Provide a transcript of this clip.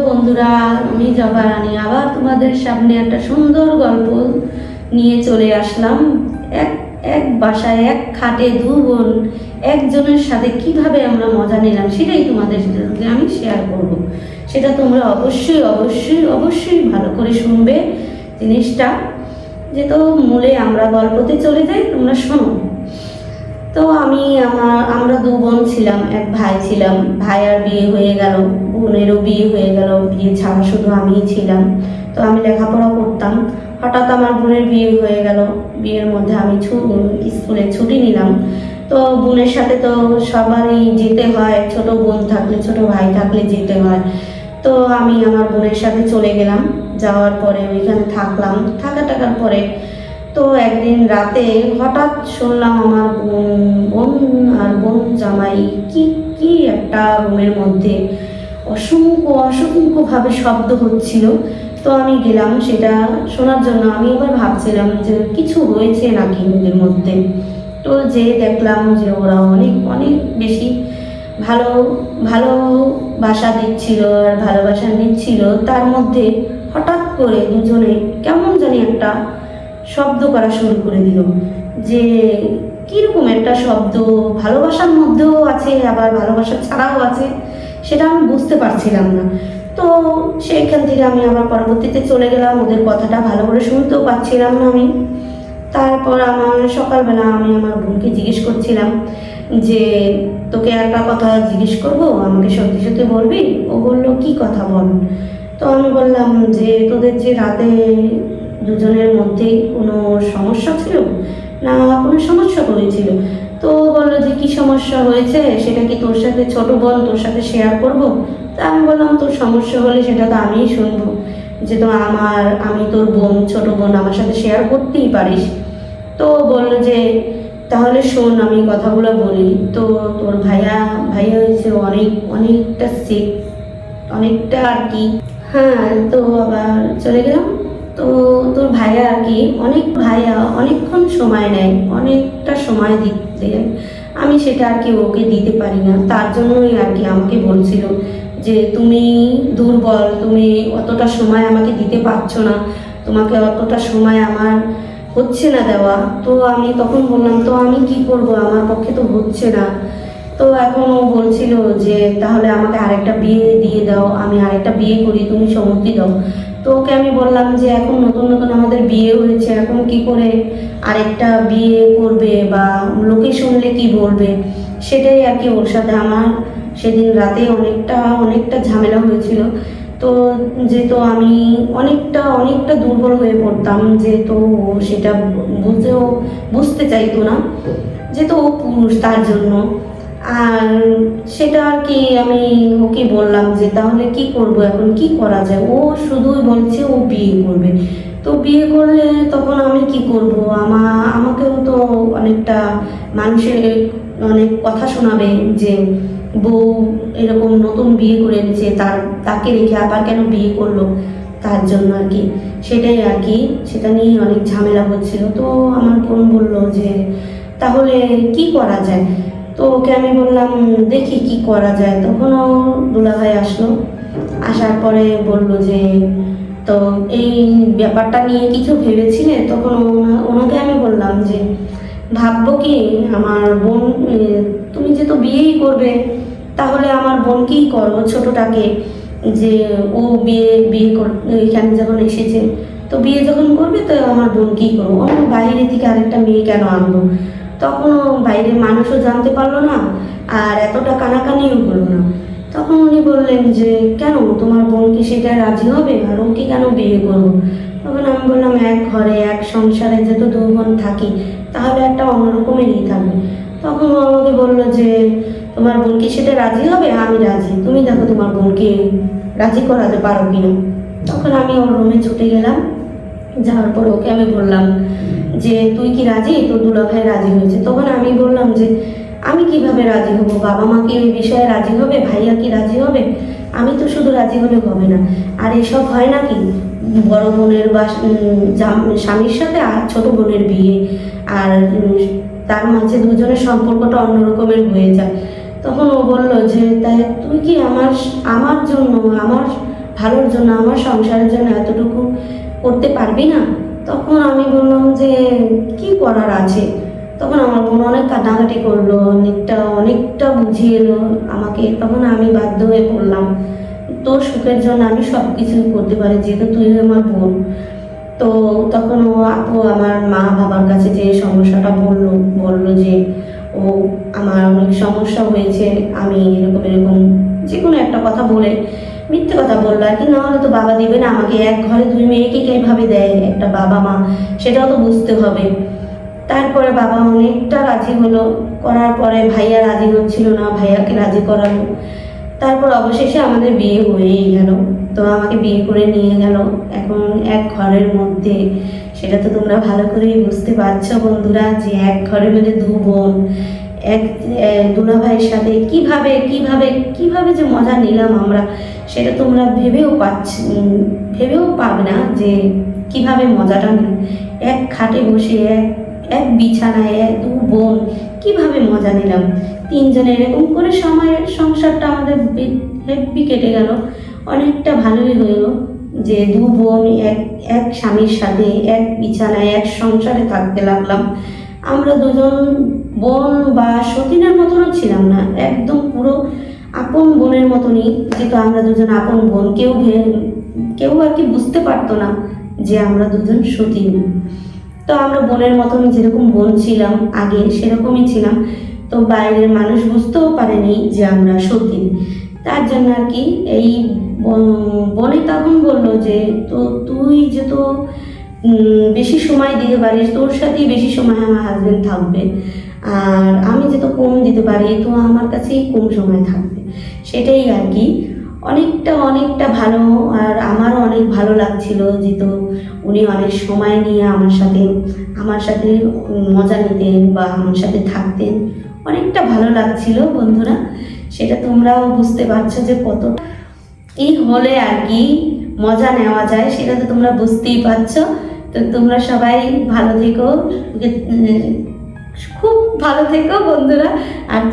বন্ধুরা, আমি জবা রানী আবার তোমাদের সামনে একটা সুন্দর গল্প নিয়ে চলে আসলাম। এক এক বাসায় এক খাটে দু বোন একজনের সাথে কিভাবে আমরা মজা নিলাম সেটাই তোমাদের সাথে আমি শেয়ার করব। সেটা তোমরা অবশ্যই অবশ্যই অবশ্যই ভালো করে শুনবে জিনিসটা। যেহেতু মূলে আমরা গল্পতে চলে যাই, তোমরা শোনো। তো আমরা দু বোন ছিলাম, এক ভাই ছিলাম। ভাইয়ার বিয়ে হয়ে গেল, বোনেরও বিয়ে হয়ে গেল, বিয়ে ছাড়া শুধু আমিই ছিলাম। তো আমি লেখাপড়া করতাম। হঠাৎ আমার বোনের বিয়ে হয়ে গেল। বিয়ের মধ্যে আমি স্কুলে ছুটি নিলাম। তো বোনের সাথে তো সবারই যেতে হয়, ছোট বোন থাকলে ছোট ভাই থাকলে যেতে হয়। তো আমি আমার বোনের সাথে চলে গেলাম। যাওয়ার পরে ওইখানে থাকলাম। থাকার পরে তো একদিন রাতে হঠাৎ শুনলাম আমার বোন আর বোন জামাই কি কি একটা রুমের মধ্যে অসংখ্য অসংখ্যভাবে শব্দ হচ্ছিল। তো আমি গেলাম সেটা শোনার জন্য। আমি এবার ভাবছিলাম যে কিছু হয়েছে নাকি ওদের মধ্যে। তো যে দেখলাম যে ওরা অনেক অনেক বেশি ভালো ভালোবাসা দিচ্ছিল আর ভালোবাসা নিচ্ছিল। তার মধ্যে হঠাৎ করে দুজনে কেমন জানি একটা শব্দ করা শুরু করে দিল। যে কীরকম একটা শব্দ, ভালোবাসার মধ্যেও আছে আবার ভালোবাসা ছাড়াও আছে, সেটা আমি বুঝতে পারছিলাম না। তো সেইখান থেকে আমি আবার পরবর্তীতে চলে গেলাম। ওদের কথাটা ভালো করে শুনতেও পাচ্ছিলাম না আমি। তারপর আমার সকালবেলা আমি আমার বোনকে জিজ্ঞেস করছিলাম যে তোকে একটা কথা জিজ্ঞেস করবো, আমাকে সত্যি সত্যি বলবি? ও বললো কি কথা বল। তো আমি বললাম যে তোদের যে রাতে দুজনের মধ্যে কোনো সমস্যা ছিল না কোনো সমস্যা হয়েছিল? তো বললো যে কি সমস্যা হয়েছে সেটা কি তোর সাথে, ছোট বোন তোর সাথে শেয়ার করব? তা আমি বললাম তোর সমস্যা হলে সেটা তো আমিই শুনবো। যে তো আমি তোর বোন, ছোট বোন, আমার সাথে শেয়ার করতেই পারিস। তো বললো যে তাহলে শোন আমি কথাগুলো বলি। তো তোর ভাইয়া হয়েছে অনেকটা সিক, অনেকটা আর কি। হ্যাঁ, তো আবার চলে গেলাম। তো তোর ভাইয়া আর কি অনেকক্ষণ সময় নেয়, অনেকটা সময় দিতে। আমি সেটা আর কি ওকে দিতে পারি না। তার জন্যই আর কি আমাকে বলছিল যে তুমি দুর্বল, তুমি অতটা সময় আমাকে দিতে পারছো না, তোমাকে অতটা সময় আমার হচ্ছে না দেওয়া। তো আমি তখন বললাম তো আমি কি করব, আমার পক্ষে তো হচ্ছে না। তো এখন ও বলছিল যে তাহলে আমাকে আরেকটা বিয়ে দিয়ে দাও, আমি আরেকটা বিয়ে করি, তুমি সম্মতি দাও। তো ওকে আমি বললাম যে এখন নতুন নতুন আমাদের বিয়ে হয়েছে, এখন কি করে আরেকটা বিয়ে করবে বা লোকে শুনলে কি বলবে, সেটাই আর কি ওর সাথে আমার সেদিন রাতে অনেকটা ঝামেলা হয়েছিল। তো যেহেতু আমি অনেকটা দুর্বল হয়ে পড়তাম, যেহেতু ও সেটা বুঝতে চাইতো না, যেহেতু ও পুরুষ তার জন্য। আর সেটা আর কি আমি ওকে বললাম যে তাহলে কি করব, এখন কি করা যায়। ও শুধুই বলছে ও বিয়ে করবে। তো বিয়ে করলে তখন আমি কি করব? আমাকেও তো অনেকটা মানুষের অনেক কথা শোনাবে যে বউ এরকম নতুন বিয়ে করে এনেছে, তাকে রেখে আবার কেন বিয়ে করলো, তার জন্য আর কি। সেটাই আর কি, সেটা নিয়ে অনেক ঝামেলা হচ্ছিল। তো আমার বোন বললো যে তাহলে কি করা যায়। তো ওকে আমি বললাম দেখি কি করা যায়। তখন ও দুলাভাই আসলো। আসার পরে বলল যে তো এই ব্যাপারটা নিয়ে কিছু ভেবেছিলে? তখন ওনাকে আমি বললাম যে ভাববো কি, আমার বোন, তুমি যেহেতু বিয়েই করবে তাহলে আমার বোনকেই করো, ছোটটাকে। যে ও বিয়ে এখানে যখন এসেছে, তো বিয়ে যখন করবে তো আমার বোনকেই করবো, অন্য বাইরে থেকে আরেকটা মেয়ে কেন আনবো? তখন বাইরে মানুষও জানতে পারলো না, আর এতটা কানাকানিও হলো না। তখন উনি বললেন যে কেন, তোমার বোন কি সেটা রাজি হবে, আর ওকে কেন বিয়ে করবো? তখন আমি বললাম এক ঘরে এক সংসারে যেহেতু দু বোন থাকি, তাহলে একটা অন্যরকমেরই থাকবে। তখন ও আমাকে বললো যে তোমার বোন কি সেটা রাজি হবে? আমি রাজি, তুমি দেখো তোমার বোনকে রাজি করাতে পারো কিনা। তখন আমি ওর রুমে ছুটে গেলাম। যাওয়ার পর ওকে আমি বললাম যে তুই কি রাজি? তো দুলাভাই রাজি হয়েছে। তখন আমি বললাম যে আমি কিভাবে রাজি হব, বাবা মা কি এই বিষয়ে রাজি হবে, ভাইয়া কি রাজি হবে? আমি তো শুধু রাজি হলে হবে না। আর এসব হয় নাকি বড় বোনের বা স্বামীর সাথে আর ছোট বোনের বিয়ে, আর তার মাঝে দুজনের সম্পর্কটা অন্যরকমের হয়ে যায়। তখন ও বলল যে তাই তুই কি আমার জন্য, আমার ভালোর জন্য, আমার সংসারের জন্য এতটুকু করতে পারবি না? তখন আমি বললাম যে কি করার আছে। তখন আমার বোন অনেক কান্নাকাটি করলো, অনেকটা বুঝিয়ে এলো আমাকে। তখন আমি বাধ্য হয়ে বললাম, তোর সুখের জন্য আমি সব কিছুই করতে পারি, যেহেতু তুই আমার বোন। তো তখন ও আপু আমার মা বাবার কাছে যে সমস্যাটা বললো যে ও আমার অনেক সমস্যা হয়েছে, আমি এরকম এরকম যে কোনো একটা কথা বলে মিথ্যে কথা বললো আর কি। নাহলে তো বাবা দিবে না আমাকে, এক ঘরে দুই মেয়েকে কিভাবে দেয় একটা বাবা মা, সেটাও তো বুঝতে হবে। তারপরে বাবা অনেকটা রাজি হলো, করার পরে ভাইয়া রাজি হচ্ছিল না, ভাইয়াকে রাজি করালো। তারপর অবশেষে আমাদের বিয়ে হয়েই গেল। তো আমাকে বিয়ে করে নিয়ে গেল এখন এক ঘরের মধ্যে। সেটা তো তোমরা ভালো করেই বুঝতে পারছো বন্ধুরা, যে এক ঘরের মধ্যে দু বোন, এক দুলাভাইয়ের সাথে কিভাবে কিভাবে কিভাবে যে মজা নিলাম আমরা, সেটা তোমরা ভেবেও পাবে না যে কিভাবে মজাটা নিই। এক খাটে বসে এক এক বিছানায় দু বোন কিভাবে মজা নিলাম। তিনজনে এরকম করে সময়ের সংসারটা আমাদের হেব্বি কেটে গেল, অনেকটা ভালোই হলো যে দু বোন এক এক স্বামীর সাথে এক বিছানায় এক সংসারে থাকতে লাগলাম। আমরা দুজন বোন বা সতীনের মতনও ছিলাম না, একদম পুরো আপন বোনের মতনই। যেহেতু আমরা দুজন আপন বোন, কেউ আর কি বুঝতে পারতো না যে আমরা দুজন সতীন। তো আমরা বোনের মতন যেরকম বোন ছিলাম আগে, সেরকমই ছিলাম। তো বাইরের মানুষ বুঝতেও পারেনি যে আমরা সতীন। তার জন্য আর কি এই বোনে তখন বললো যে তো তুই যে তো বেশি সময় দিতে পারিস, তোর সাথেই বেশি সময় আমার হাজবেন্ড থাকবে, আর আমি যে তো কম দিতে পারি, তো আমার কাছেই কম সময় থাকবে। সেটাই আর কি অনেকটা অনেকটা ভালো। আর আমারও অনেক ভালো লাগছিল যে তো উনি অনেক সময় নিয়ে আমার সাথে মজা নিতেন বা আমার সাথে থাকতেন, অনেকটা ভালো লাগছিল বন্ধুরা। সেটা তোমরাও বুঝতে পারছো যে কত কি হলে আর কি মজা নেওয়া যায়, সেটা তো তোমরা বুঝতেই পারছো। তো তোমরা সবাই ভালো থেকো, খুব ভালো থেকো বন্ধুরা। আর